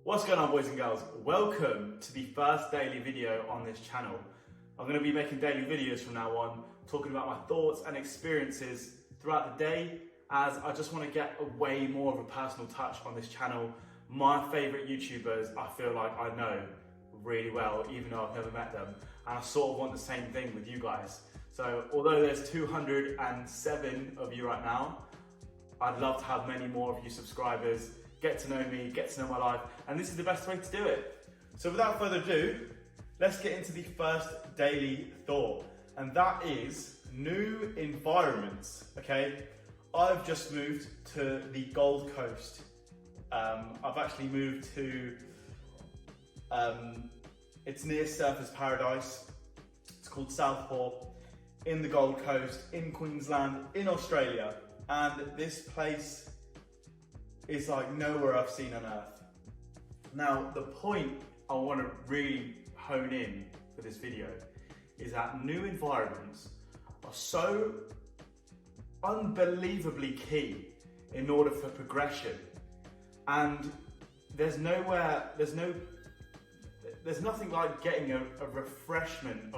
What's going on, boys and girls? Welcome to the first daily video on this channel. I'm going to be making daily videos from now on, talking about my thoughts and experiences throughout the day, as I just want to get a way more of a personal touch on this channel. My favourite YouTubers, I feel like I know really well, even though I've never met them, and I sort of want the same thing with you guys. So although there's 207 of you right now, I'd love to have many more of you subscribers, get to know me, get to know my life, and this is the best way to do it. So without further ado, let's get into the first daily thought, and that is new environments, okay? I've just moved to the Gold Coast. I've actually moved to, it's near Surfers Paradise. It's called Southport, in the Gold Coast, in Queensland, in Australia. And this place is like nowhere I've seen on earth. Now, the point I want to really hone in for this video is that new environments are so unbelievably key in order for progression. And there's nothing like getting a refreshment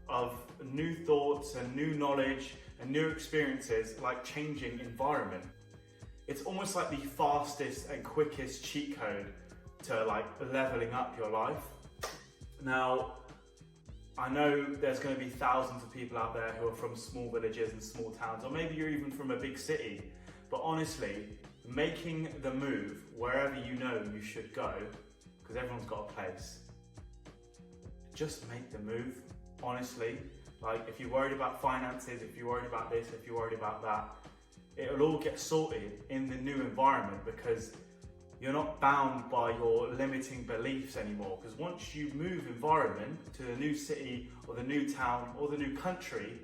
of new thoughts and new knowledge and new experiences like changing environment. It's almost like the fastest and quickest cheat code to like leveling up your life. Now, I know there's going to be thousands of people out there who are from small villages and small towns, or maybe you're even from a big city, but honestly, making the move wherever you know you should go, because everyone's got a place, just make the move, honestly. Like, if you're worried about finances, if you're worried about this, if you're worried about that, it'll all get sorted in the new environment, because you're not bound by your limiting beliefs anymore. Because once you move environment to the new city or the new town or the new country,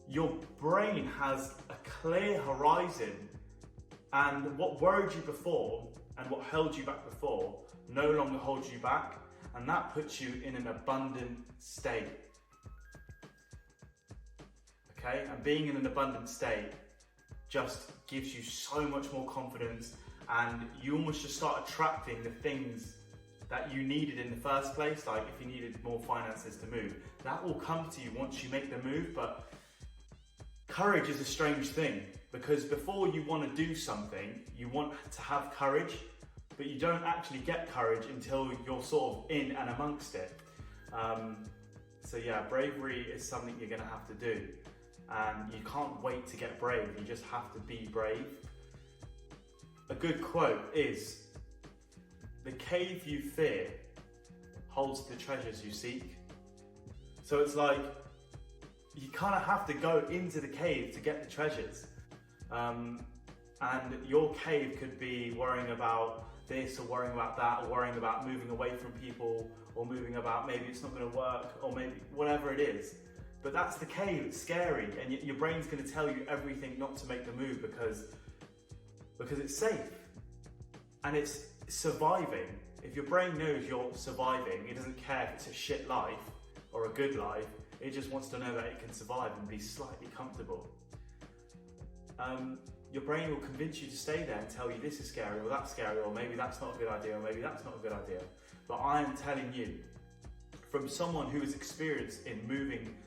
your brain has a clear horizon, and what worried you before and what held you back before no longer holds you back, and that puts you in an abundant state. Okay, and being in an abundant state just gives you so much more confidence, and you almost just start attracting the things that you needed in the first place. Like if you needed more finances to move, that will come to you once you make the move. But courage is a strange thing, because before you want to do something, you want to have courage, but you don't actually get courage until you're sort of in and amongst it. So yeah, bravery is something you're going to have to do. And you can't wait to get brave, you just have to be brave. A good quote is, "The cave you fear holds the treasures you seek." So it's like, you kind of have to go into the cave to get the treasures. And your cave could be worrying about this, or worrying about that, or worrying about moving away from people, or moving about maybe it's not going to work, or maybe whatever it is. But that's the cave, it's scary, and your brain's going to tell you everything not to make the move because it's safe and it's surviving. If your brain knows you're surviving, it doesn't care if it's a shit life or a good life, it just wants to know that it can survive and be slightly comfortable. Your brain will convince you to stay there and tell you this is scary or that's scary, or maybe that's not a good idea, or maybe that's not a good idea. But I am telling you, from someone who is experienced in moving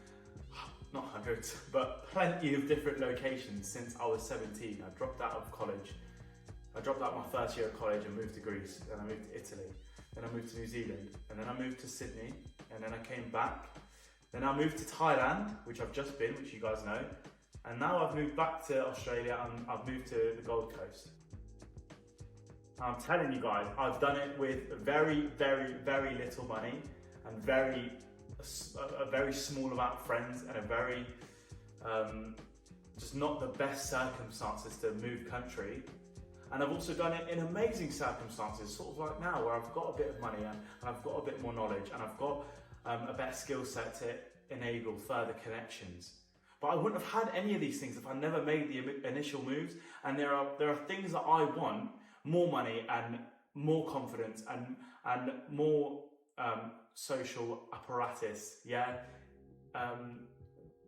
not hundreds, but plenty of different locations since I was 17. I dropped out of college. I dropped out my first year of college and moved to Greece, then I moved to Italy, then I moved to New Zealand, and then I moved to Sydney, and then I came back. Then I moved to Thailand, which I've just been, which you guys know, and now I've moved back to Australia and I've moved to the Gold Coast. I'm telling you guys, I've done it with very, very, very little money and a very small amount of friends, and a very, just not the best circumstances to move country. And I've also done it in amazing circumstances, sort of like now, where I've got a bit of money and I've got a bit more knowledge, and I've got a better skill set to enable further connections. But I wouldn't have had any of these things if I never made the initial moves. And there are things that I want: more money and more confidence and more social apparatus, yeah,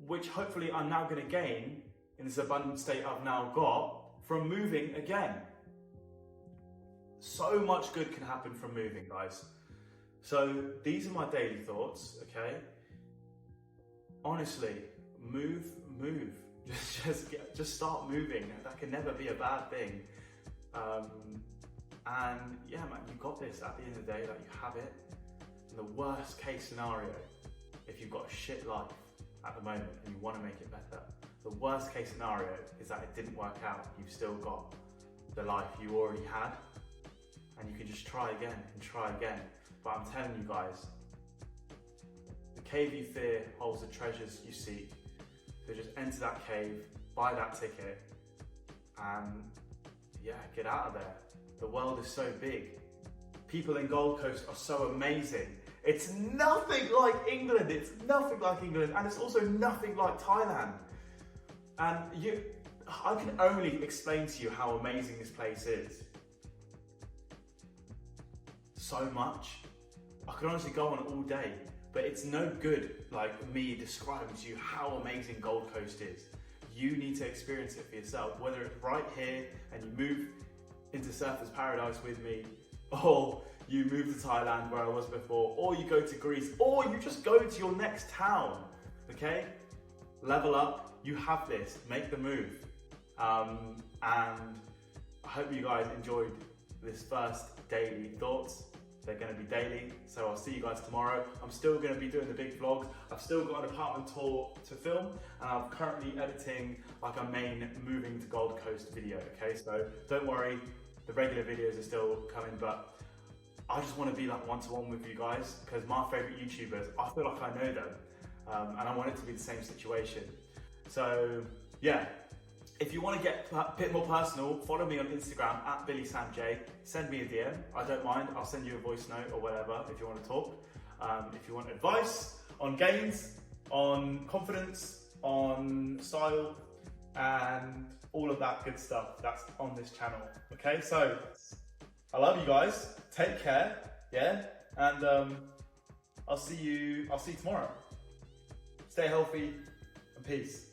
which hopefully I'm now going to gain in this abundant state I've now got from moving again. So much good can happen from moving, guys. So these are my daily thoughts, okay? Honestly, move. Just start moving. That can never be a bad thing. And yeah, man, you got this. At the end of the day, like, you have it. In the worst case scenario, if you've got a shit life at the moment and you want to make it better, the worst case scenario is that it didn't work out. You've still got the life you already had, and you can just try again and try again. But I'm telling you guys, the cave you fear holds the treasures you seek. So just enter that cave, buy that ticket, and yeah, get out of there. The world is so big. People in Gold Coast are so amazing. It's nothing like England. It's nothing like England, and it's also nothing like Thailand. And I can only explain to you how amazing this place is. So much. I could honestly go on all day, but it's no good like me describing to you how amazing Gold Coast is. You need to experience it for yourself, whether it's right here and you move into Surfers Paradise with me, or you move to Thailand where I was before, or you go to Greece, or you just go to your next town, okay? Level up, you have this, make the move. And I hope you guys enjoyed this first daily thoughts. They're going to be daily, so I'll see you guys tomorrow. I'm still going to be doing the big vlogs. I've still got an apartment tour to film, and I'm currently editing like a main moving to Gold Coast video, okay? So don't worry, the regular videos are still coming, but I just want to be like one-to-one with you guys, because my favorite YouTubers, I feel like I know them, and I want it to be the same situation. So yeah, if you want to get a bit more personal, follow me on Instagram at BillySamJ. Send me a DM, I don't mind. I'll send you a voice note or whatever if you want to talk. If you want advice on gains, on confidence, on style, and all of that good stuff, that's on this channel. Okay, so I love you guys. Take care, yeah, and I'll see you tomorrow. Stay healthy and peace.